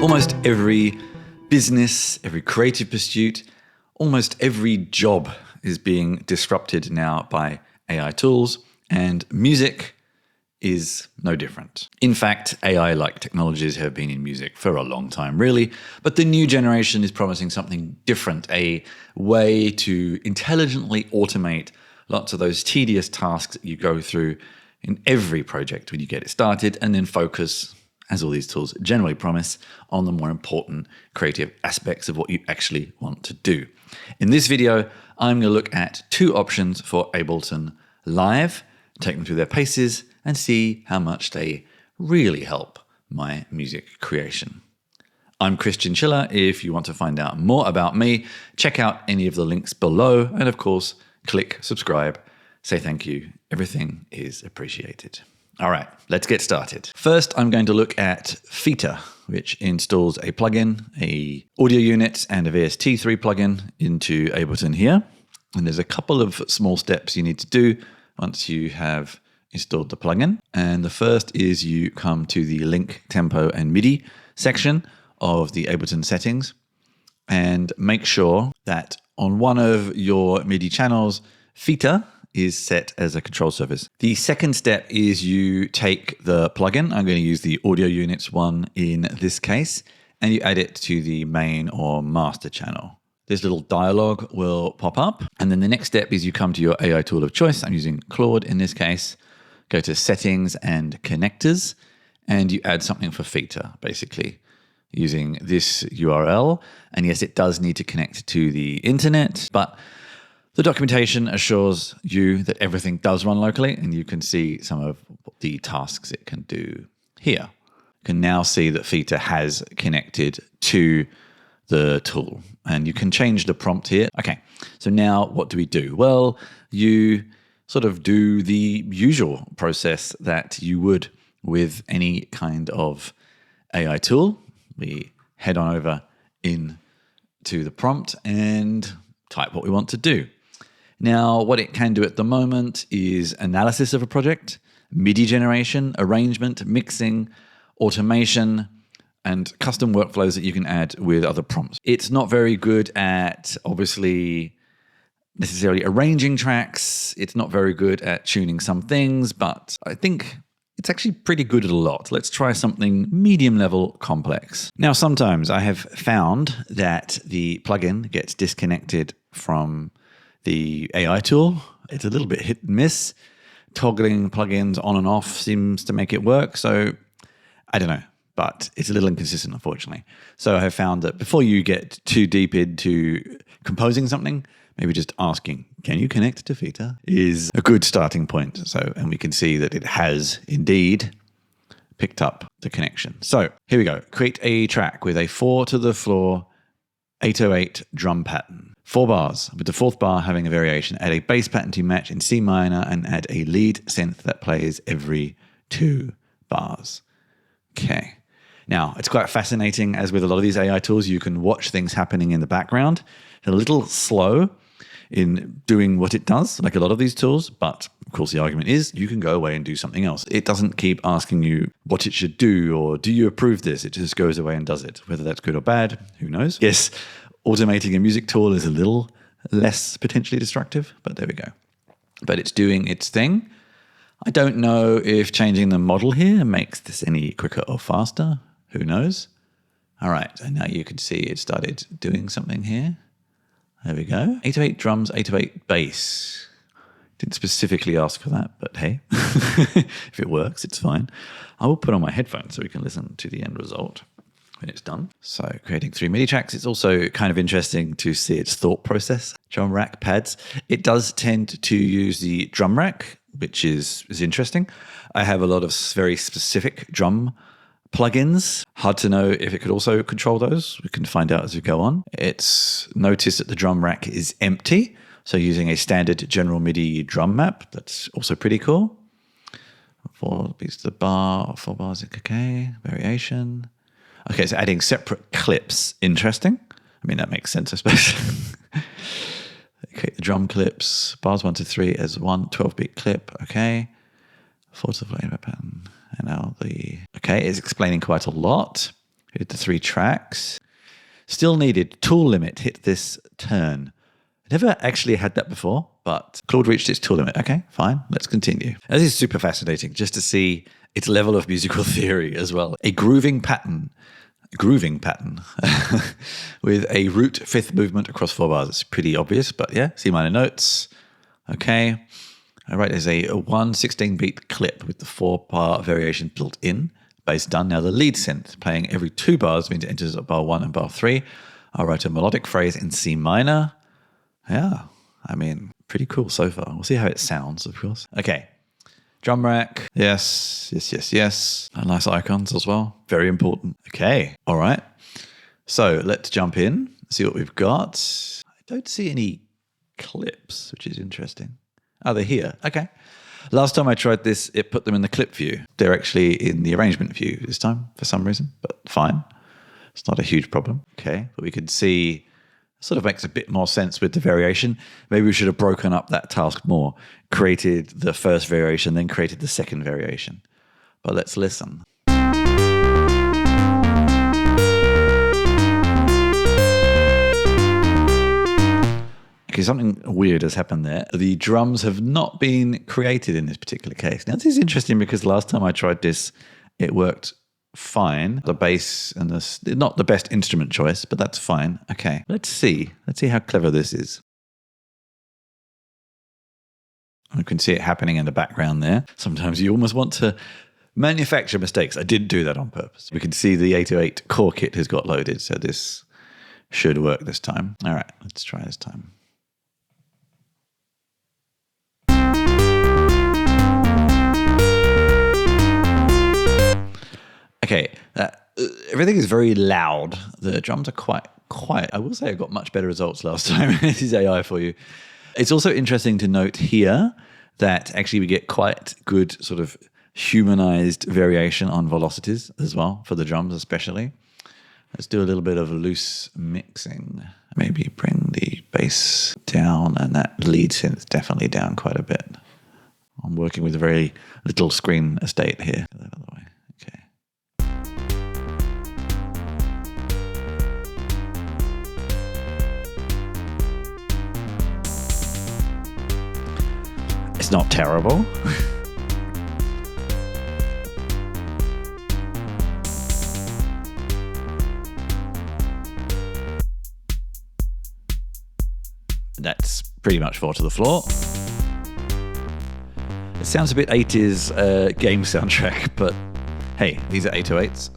Almost every business, every creative pursuit, almost every job is being disrupted now by AI tools, and music is no different. In fact, AI-like technologies have been in music for a long time, really, but the new generation is promising something different, a way to intelligently automate lots of those tedious tasks that you go through in every project when you get it started, and then focus, as all these tools generally promise, on the more important creative aspects of what you actually want to do. In this video, I'm going to look at two options for Ableton Live, take them through their paces, and see how much they really help my music creation. I'm Christian Schiller. If you want to find out more about me, check out any of the links below, and of course, click subscribe, say thank you. Everything is appreciated. All right, let's get started. First, I'm going to look at Feta, which installs a plugin, a audio unit, and a VST3 plugin into Ableton here. And there's a couple of small steps you need to do once you have installed the plugin. And the first is you come to the link, tempo, and MIDI section of the Ableton settings and make sure that on one of your MIDI channels, Feta is set as a control surface. The second step is you take the plugin, I'm going to use the audio units one in this case, and you add it to the main or master channel. This little dialog will pop up, and then the next step is you come to your AI tool of choice. I'm using Claude in this case. Go to settings and connectors, and you add something for Feta, basically using this URL. And yes, it does need to connect to the internet, but the documentation assures you that everything does run locally, and you can see some of the tasks it can do here. You can now see that Feta has connected to the tool, and you can change the prompt here. Okay, so now what do we do? Well, you sort of do the usual process that you would with any kind of AI tool. We head on over into the prompt and type what we want to do. Now, what it can do at the moment is analysis of a project, MIDI generation, arrangement, mixing, automation, and custom workflows that you can add with other prompts. It's not very good at, obviously, necessarily arranging tracks. It's not very good at tuning some things, but I think it's actually pretty good at a lot. Let's try something medium level complex. Now, sometimes I have found that the plugin gets disconnected from the AI tool. It's a little bit hit and miss. Toggling plugins on and off seems to make it work. So I don't know, but it's a little inconsistent, unfortunately. So I have found that before you get too deep into composing something, maybe just asking, can you connect to Feta, is a good starting point. So, and we can see that it has indeed picked up the connection. So here we go. Create a track with a 4 to the floor 808 drum pattern. 4 bars, with the 4th bar having a variation. Add a bass pattern to match in C minor and add a lead synth that plays every 2 bars. Okay. Now, it's quite fascinating, as with a lot of these AI tools, you can watch things happening in the background. It's a little slow in doing what it does, like a lot of these tools, but of course the argument is you can go away and do something else. It doesn't keep asking you what it should do or do you approve this? It just goes away and does it. Whether that's good or bad, who knows? Yes, automating a music tool is a little less potentially destructive, but there we go. But it's doing its thing. I don't know if changing the model here makes this any quicker or faster. Who knows? All right, and now you can see it started doing something here. There we go. 808 drums, 808 bass. Didn't specifically ask for that, but hey, if it works, it's fine. I will put on my headphones so we can listen to the end result when it's done. So creating 3 MIDI tracks. It's also kind of interesting to see its thought process. Drum rack pads. It does tend to use the drum rack, which is interesting. I have a lot of very specific drum plugins. Hard to know if it could also control those. We can find out as we go on. It's noticed that the drum rack is empty. So using a standard general MIDI drum map, that's also pretty cool. 4 beats to the bar, 4 bars, okay, variation. Okay, so adding separate clips, interesting. I mean, that makes sense, I suppose. Okay, the drum clips, bars 1 to 3 as one 12-beat clip, okay. 4 to the flavor pattern. And now okay, it's explaining quite a lot. Hit the 3 tracks. Still needed. Tool limit. Hit this turn. I never actually had that before, but Claude reached its tool limit. Okay, fine. Let's continue. This is super fascinating just to see its level of musical theory as well. A grooving pattern with a root 5th movement across 4 bars. It's pretty obvious, but yeah, C minor notes. Okay. All right, there's a 1/16 beat clip with the 4-bar variation built in. Bass done. Now the lead synth playing every 2 bars means it enters at bar 1 and bar 3. I'll write a melodic phrase in C minor. Yeah, I mean, pretty cool so far. We'll see how it sounds, of course. Okay, drum rack. Yes. And nice icons as well. Very important. Okay, all right. So let's jump in, see what we've got. I don't see any clips, which is interesting. Oh, they're here. Okay. Last time I tried this, it put them in the clip view. They're actually in the arrangement view this time for some reason, but fine. It's not a huge problem. Okay, but we can see, sort of makes a bit more sense with the variation. Maybe we should have broken up that task more, created the first variation, then created the second variation. But let's listen. Okay, something weird has happened there. The drums have not been created in this particular case. Now, this is interesting because last time I tried this, it worked fine. The bass and not the best instrument choice, but that's fine. Okay, let's see. Let's see how clever this is. You can see it happening in the background there. Sometimes you almost want to manufacture mistakes. I didn't do that on purpose. We can see the 808 core kit has got loaded, so this should work this time. All right, let's try this time. Okay, everything is very loud. The drums are quite quiet. I will say I got much better results last time. This is AI for you. It's also interesting to note here that actually we get quite good sort of humanized variation on velocities as well, for the drums especially. Let's do a little bit of loose mixing. Maybe bring the bass down and that lead synth definitely down quite a bit. I'm working with a very little screen estate here. That other way. Okay. It's not terrible. That's pretty much 4 to the floor. It sounds a bit 80s game soundtrack, but hey, these are 808s.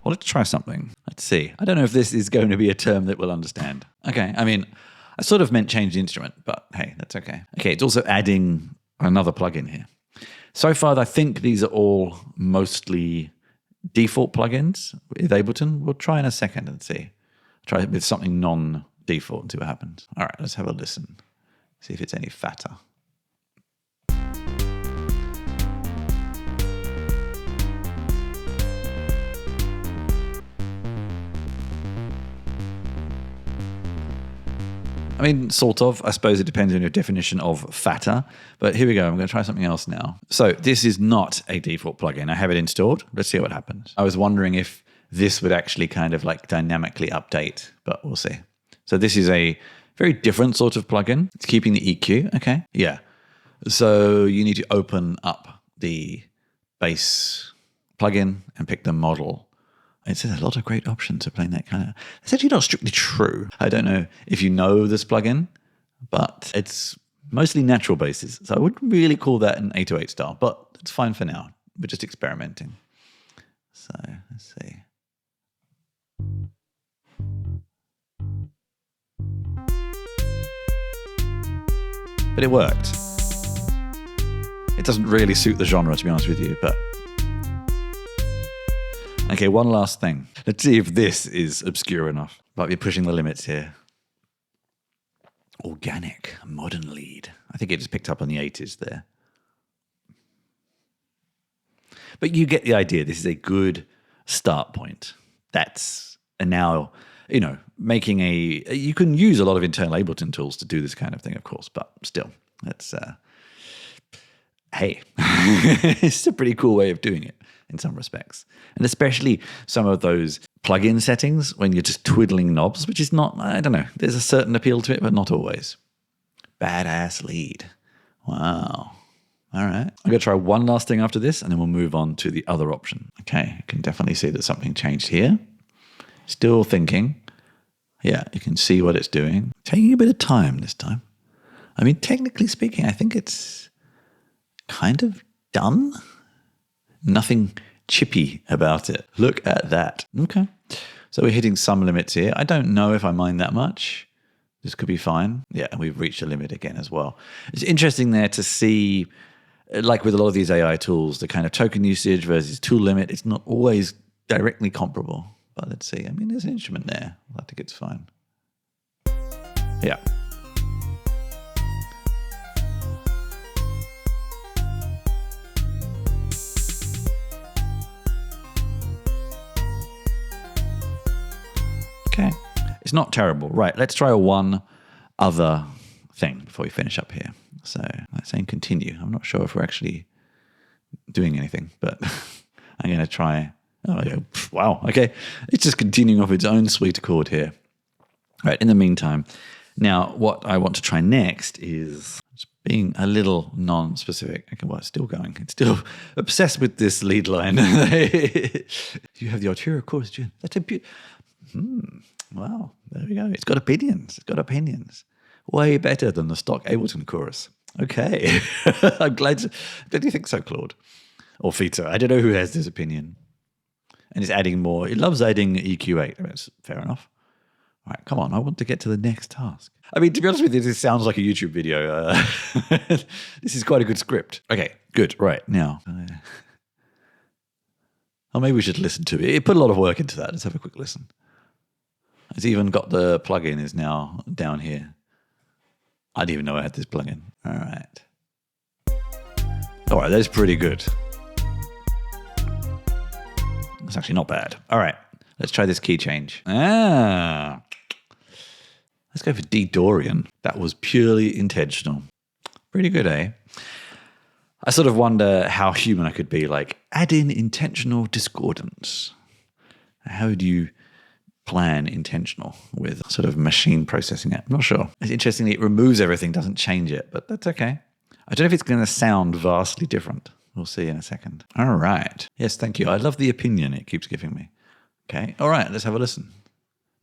Well, let's try something. Let's see. I don't know if this is going to be a term that we'll understand. Okay, I mean, I sort of meant change the instrument, but hey, that's okay. Okay, it's also adding another plugin here. So far, I think these are all mostly default plugins with Ableton. We'll try in a second and see. Try it with something non-default and see what happens. All right, let's have a listen. See if it's any fatter. I mean, sort of. I suppose it depends on your definition of fatter. But here we go. I'm going to try something else now. So this is not a default plugin. I have it installed. Let's see what happens. I was wondering if this would actually kind of like dynamically update, but we'll see. So this is a very different sort of plugin. It's keeping the EQ. Okay. Yeah. So you need to open up the bass plugin and pick the model. It says a lot of great options for playing that kind of. It's actually not strictly true. I don't know if you know this plugin, but it's mostly natural basses. So I wouldn't really call that an 808 style, but it's fine for now. We're just experimenting. So let's see. But it worked. It doesn't really suit the genre, to be honest with you, but... Okay, one last thing. Let's see if this is obscure enough. Might be pushing the limits here. Organic, modern lead. I think it just picked up on the 80s there. But you get the idea. This is a good start point. That's, and now, you know, making a, you can use a lot of internal Ableton tools to do this kind of thing, of course, but still, that's, hey, it's a pretty cool way of doing it. in some respects. And especially some of those plugin settings when you're just twiddling knobs, which is not, I don't know, there's a certain appeal to it, but not always. Badass lead. Wow. All right. I'm going to try one last thing after this, and then we'll move on to the other option. Okay, you can definitely see that something changed here. Still thinking. Yeah, you can see what it's doing. Taking a bit of time this time. I mean, technically speaking, I think it's kind of done. Nothing chippy about it. Look at that. Okay. So we're hitting some limits here. I don't know if I mind that much. This could be fine. Yeah, and we've reached a limit again as well. It's interesting there to see, like with a lot of these AI tools, the kind of token usage versus tool limit, it's not always directly comparable. But let's see. I mean, there's an instrument there. I think it's fine. Yeah. Okay. It's not terrible. Right, let's try one other thing before we finish up here. So let's say continue. I'm not sure if we're actually doing anything, but I'm going to try. Oh, yeah. Wow. Okay. It's just continuing off its own sweet accord here. Right. In the meantime, now what I want to try next is being a little non-specific. Okay, well, it's still going. It's still obsessed with this lead line. You have the ulterior chorus. That's a wow. There we go. It's got opinions. It's got opinions. Way better than the stock Ableton chorus. Okay. I'm glad you think so, Claude. Or Feta. I don't know who has this opinion. And it's adding more. It loves adding EQ8. That's fair enough. All right, come on. I want to get to the next task. I mean, to be honest with you, this sounds like a YouTube video. This is quite a good script. Okay, good. Right, now. Oh, maybe we should listen to it. It put a lot of work into that. Let's have a quick listen. It's even got the plugin is now down here. I didn't even know I had this plugin. All right. All right, that's pretty good. That's actually not bad. All right, let's try this key change. Let's go for D. Dorian. That was purely intentional. Pretty good, eh? I sort of wonder how human I could be. Like, add in intentional discordance. How do you plan intentional with sort of machine processing it? I'm not sure. It's interesting, it removes everything, doesn't change it, but that's okay. I don't know if it's going to sound vastly different. We'll see in a second. All right. Yes, thank you. I love the opinion it keeps giving me. Okay. All right, let's have a listen.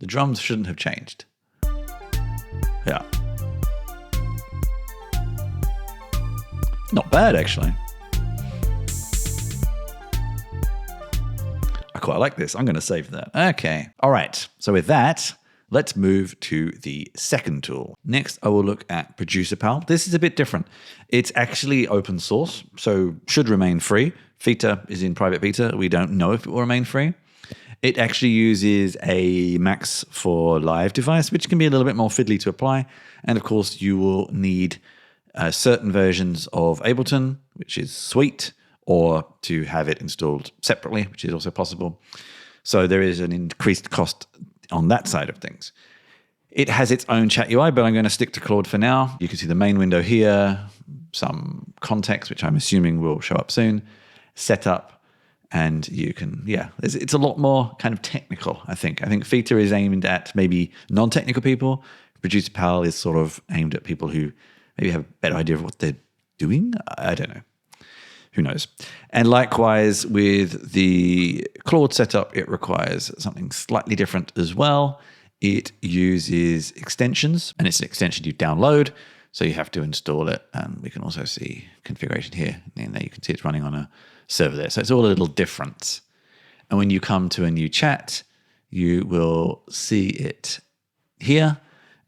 The drums shouldn't have changed. Yeah. Not bad, actually. I quite like this. I'm going to save that. Okay. All right. So with that, let's move to the second tool. Next, I will look at Producer Pal. This is a bit different. It's actually open source, so should remain free. Feta is in private beta. We don't know if it will remain free. It actually uses a Max for Live device, which can be a little bit more fiddly to apply. And of course, you will need certain versions of Ableton, which is sweet, or to have it installed separately, which is also possible. So there is an increased cost on that side of things. It has its own chat UI, but I'm going to stick to Claude for now. You can see the main window here, some context, which I'm assuming will show up soon, setup, and you can, yeah, it's a lot more kind of technical, I think. I think Feta is aimed at maybe non-technical people. Producer Pal is sort of aimed at people who maybe have a better idea of what they're doing. I don't know. Who knows? And likewise with the Claude setup, it requires something slightly different as well. It uses extensions, and it's an extension you download, so you have to install it. And we can also see configuration here. And there you can see it's running on a server there. So it's all a little different. And when you come to a new chat, you will see it here.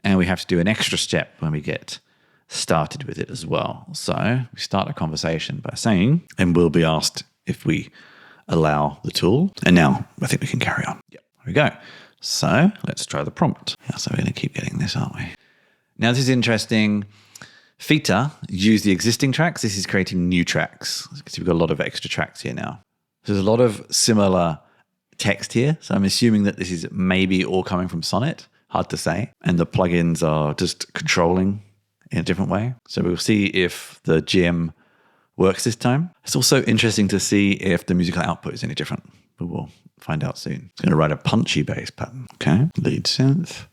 And we have to do an extra step when we get started with it as well. So we start a conversation by saying, and we'll be asked if we allow the tool. And now I think we can carry on. Yep. There we go. So let's try the prompt. Yeah, so we're going to keep getting this, aren't we? Now this is interesting. Feta use the existing tracks. This is creating new tracks. As you can see, we've got a lot of extra tracks here now. There's a lot of similar text here. So I'm assuming that this is maybe all coming from Sonnet. Hard to say. And the plugins are just controlling in a different way. So we'll see if the GM works this time. It's also interesting to see if the musical output is any different, but we'll find out soon. It's going to write a punchy bass pattern. Okay, lead synth.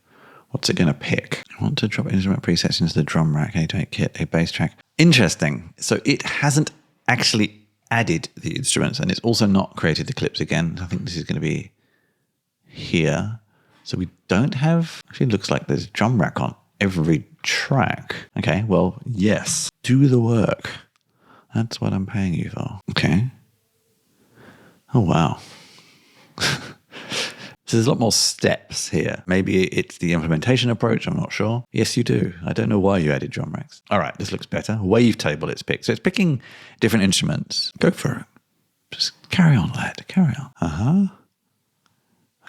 What's it going to pick? I want to drop instrument presets into the drum rack. I need to make it a bass track. Interesting. So it hasn't actually added the instruments, and it's also not created the clips again. I think this is going to be here. So we don't have, actually looks like there's a drum rack on every track. Okay, well, yes. Do the work. That's what I'm paying you for. Okay. Oh, wow. So there's a lot more steps here. Maybe it's the implementation approach. I'm not sure. Yes, you do. I don't know why you added drum racks. All right, this looks better. Wavetable it's picked. So it's picking different instruments. Go for it. Just carry on, lad. Carry on. Uh-huh.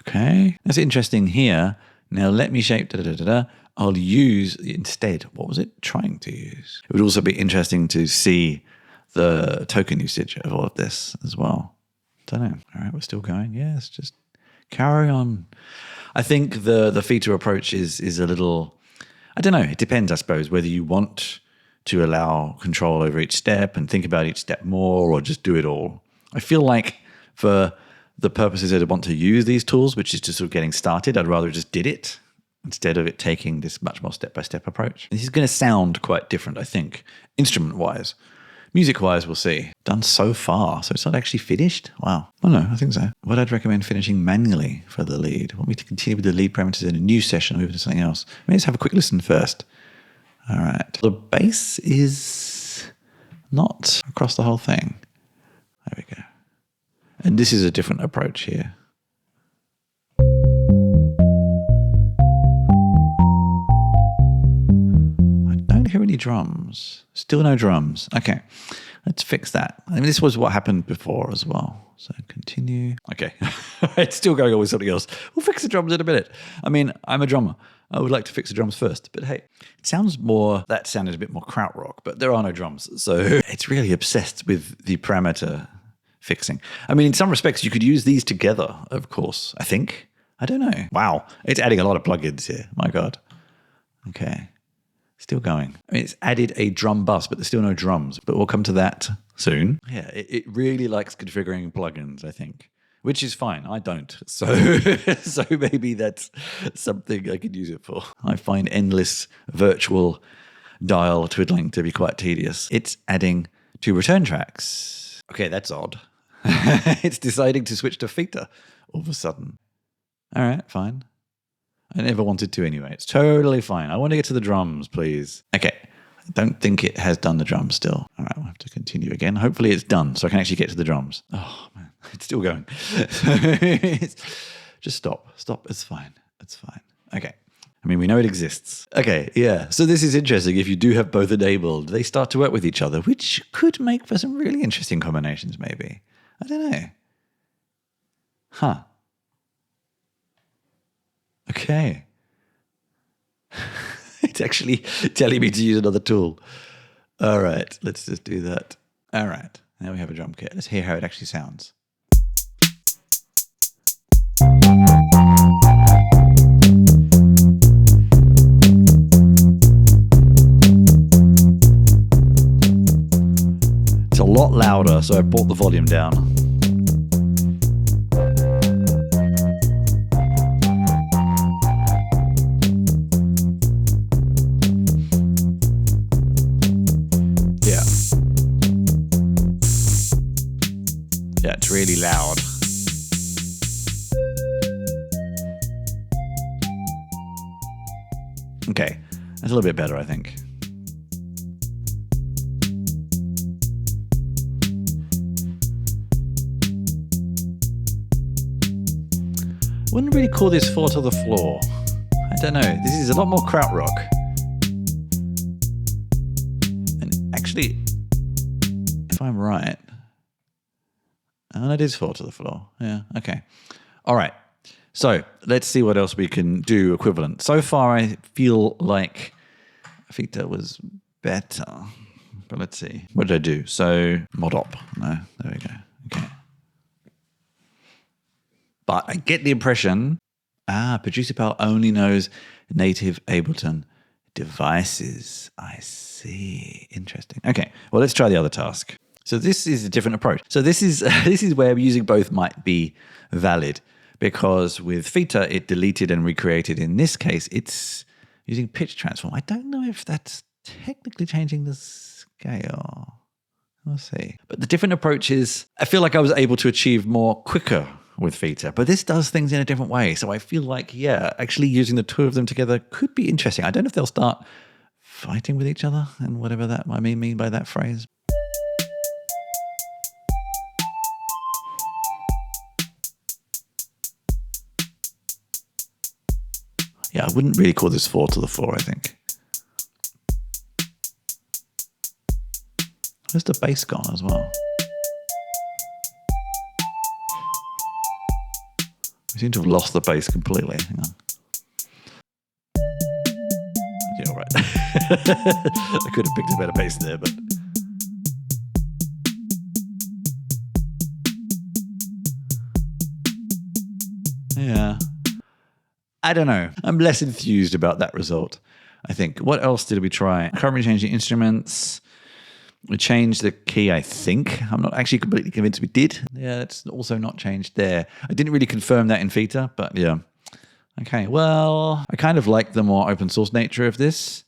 Okay. That's interesting here. Now let me shape da-da-da-da-da. I'll use instead, what was it trying to use? It would also be interesting to see the token usage of all of this as well. Don't know. All right, we're still going. Yes, just carry on. I think the Feta approach is a little, I don't know, it depends, I suppose, whether you want to allow control over each step and think about each step more or just do it all. I feel like for the purposes that I want to use these tools, which is just sort of getting started, I'd rather just did it instead of it taking this much more step-by-step approach. This is going to sound quite different, I think, instrument-wise. Music-wise, we'll see. Done so far, so it's not actually finished? Wow. Oh no, I think so. What I'd recommend finishing manually for the lead. Want me to continue with the lead parameters in a new session or move to something else? Maybe let's have a quick listen first. All right. The bass is not across the whole thing. There we go. And this is a different approach here. Hear any drums? Still no drums. Okay, let's fix that. I mean, this was what happened before as well. So continue. Okay, it's still going on with something else. We'll fix the drums in a minute. I mean, I'm a drummer. I would like to fix the drums first, but hey, it sounds more, that sounded a bit more krautrock, but there are no drums. So it's really obsessed with the parameter fixing. I mean, in some respects, you could use these together, of course, I think. I don't know. Wow, it's adding a lot of plugins here. My God. Okay. Still going. I mean, it's added a drum bus, but there's still no drums. But we'll come to that soon. Yeah, it really likes configuring plugins, I think, which is fine. I don't. So, so maybe that's something I could use it for. I find endless virtual dial twiddling to be quite tedious. It's adding 2 return tracks. Okay, that's odd. It's deciding to switch to Feta all of a sudden. All right, fine. I never wanted to anyway. It's totally fine. I want to get to the drums, please. Okay. I don't think it has done the drums still. All right, we'll have to continue again. Hopefully it's done so I can actually get to the drums. Oh, man. It's still going. Just stop. Stop. It's fine. It's fine. Okay. I mean, we know it exists. Okay, yeah. So this is interesting. If you do have both enabled, they start to work with each other, which could make for some really interesting combinations, maybe. I don't know. Huh. Okay. It's actually telling me to use another tool. All right, let's just do that. All right, now we have a drum kit. Let's hear how it actually sounds. It's a lot louder, so I brought the volume down. Yeah, it's really loud. Okay, that's a little bit better, I think. Wouldn't really call this 4 to the floor. I don't know. This is a lot more krautrock. And actually, if I'm right, and it is 4 to the floor. Yeah, okay. All right. So let's see what else we can do equivalent. So far, I feel like Feta was better. But let's see. What did I do? So mod op. No, there we go. Okay. But I get the impression, Producer Pal only knows native Ableton devices. I see. Interesting. Okay. Well, let's try the other task. So this is a different approach. So this is this is where using both might be valid, because with Feta, it deleted and recreated. In this case, it's using pitch transform. I don't know if that's technically changing the scale. We'll see. But the different approaches, I feel like I was able to achieve more quicker with Feta, but this does things in a different way. So I feel like, yeah, actually using the two of them together could be interesting. I don't know if they'll start fighting with each other and whatever that I mean by that phrase. Yeah, I wouldn't really call this 4 to the 4, I think. Where's the bass gone as well? We seem to have lost the bass completely. Hang on. Yeah, all right. I could have picked a better bass there, but... yeah. I don't know. I'm less enthused about that result, I think. What else did we try? I can't really change the instruments. We changed the key, I think. I'm not actually completely convinced we did. Yeah, it's also not changed there. I didn't really confirm that in Feta, but yeah. Okay, well, I kind of like the more open source nature of this.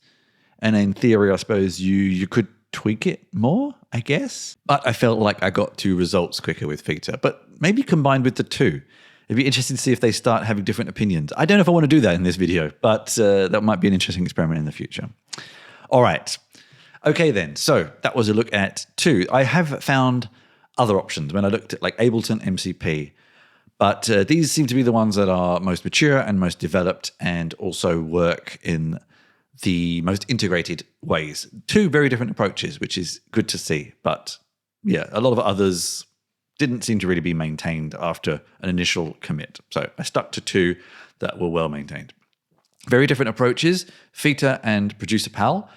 And in theory, I suppose you could tweak it more, I guess. But I felt like I got to results quicker with Feta. But maybe combined with the two. It'd be interesting to see if they start having different opinions. I don't know if I want to do that in this video, but that might be an interesting experiment in the future. All right. Okay then, so that was a look at 2. I have found other options when I looked at like Ableton MCP, but these seem to be the ones that are most mature and most developed and also work in the most integrated ways. 2 very different approaches, which is good to see, but yeah, a lot of others didn't seem to really be maintained after an initial commit. So I stuck to 2 that were well maintained. Very different approaches, Feta and Producer Pal.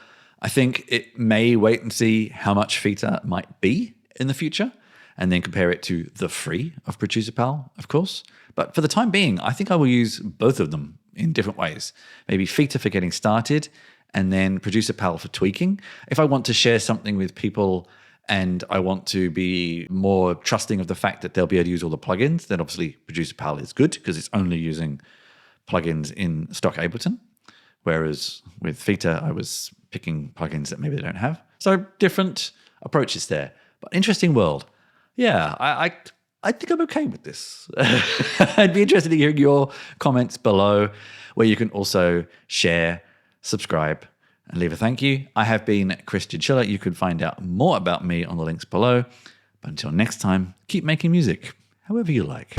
I think it may wait and see how much Feta might be in the future and then compare it to the free of Producer Pal, of course. But for the time being, I think I will use both of them in different ways. Maybe Feta for getting started and then Producer Pal for tweaking. If I want to share something with people and I want to be more trusting of the fact that they'll be able to use all the plugins, then obviously Producer Pal is good because it's only using plugins in stock Ableton. Whereas with Feta, I was picking plugins that maybe they don't have. So different approaches there. But interesting world. Yeah, I think I'm okay with this. I'd be interested in hearing your comments below, where you can also share, subscribe, and leave a thank you. I have been Christian Schiller. You can find out more about me on the links below. But until next time, keep making music however you like.